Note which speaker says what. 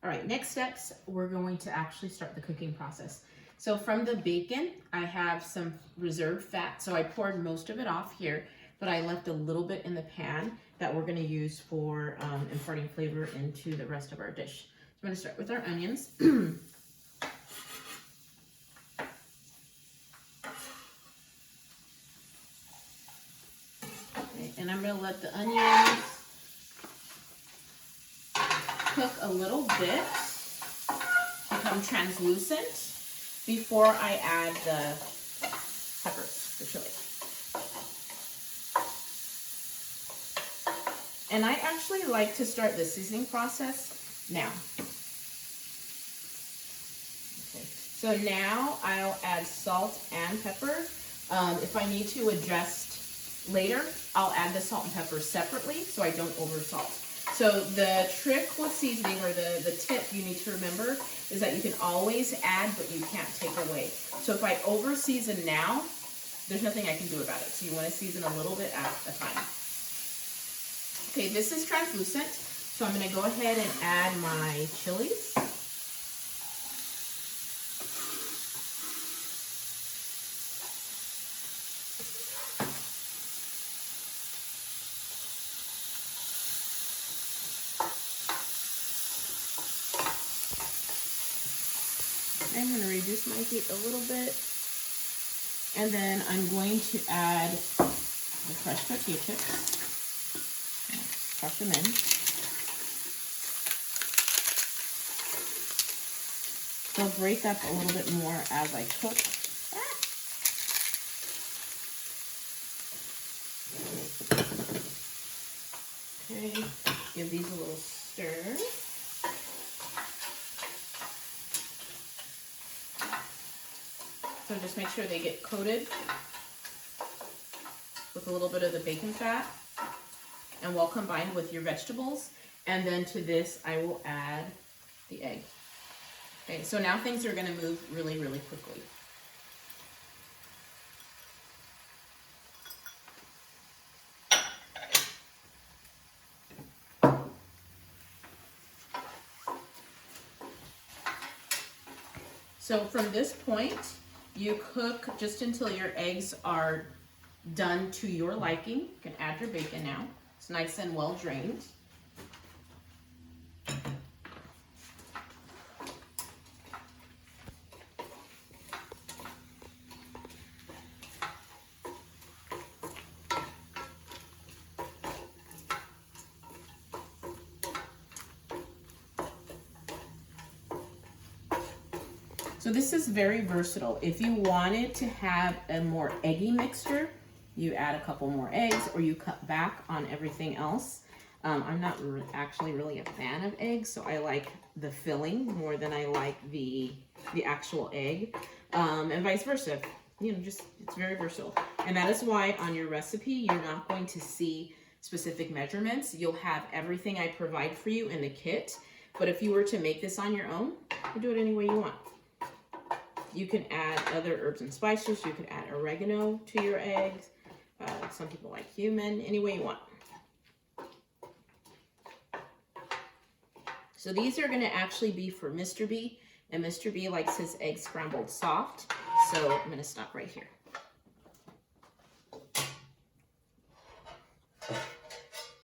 Speaker 1: All right, next steps, we're going to actually start the cooking process. So from the bacon, I have some reserved fat. So I poured most of it off here, but I left a little bit in the pan that we're gonna use for imparting flavor into the rest of our dish. So I'm gonna start with our onions. Okay, and I'm gonna let the onions cook a little bit, become translucent, before I add the peppers, the chili. And I actually like to start the seasoning process now. Okay. So now I'll add salt and pepper. If I need to adjust later, I'll add the salt and pepper separately so I don't over salt. So the trick with seasoning, or the tip you need to remember, is that you can always add, but you can't take away. So if I over season now, there's nothing I can do about it. So you want to season a little bit at a time. Okay, this is translucent, so I'm going to go ahead and add my chilies. I'm going to reduce my heat a little bit, and then I'm going to add the crushed tortilla chips. Crush them in. They'll break up a little bit more as I cook. Okay, give these a little stir. So just make sure they get coated with a little bit of the bacon fat and well combined with your vegetables. And then to this, I will add the egg. Okay, so now things are gonna move really, really quickly. So from this point, you cook just until your eggs are done to your liking. You can add your bacon now. It's nice and well drained. So this is very versatile. If you wanted to have a more eggy mixture, you add a couple more eggs, or you cut back on everything else. I'm not actually really a fan of eggs, so I like the filling more than I like the actual egg, and vice versa. You know, just it's very versatile. And that is why on your recipe, you're not going to see specific measurements. You'll have everything I provide for you in the kit. But if you were to make this on your own, you do it any way you want. You can add other herbs and spices. You can add oregano to your eggs. Some people like cumin, any way you want. So these are going to actually be for Mr. B, and Mr. B likes his eggs scrambled soft. So I'm going to stop right here.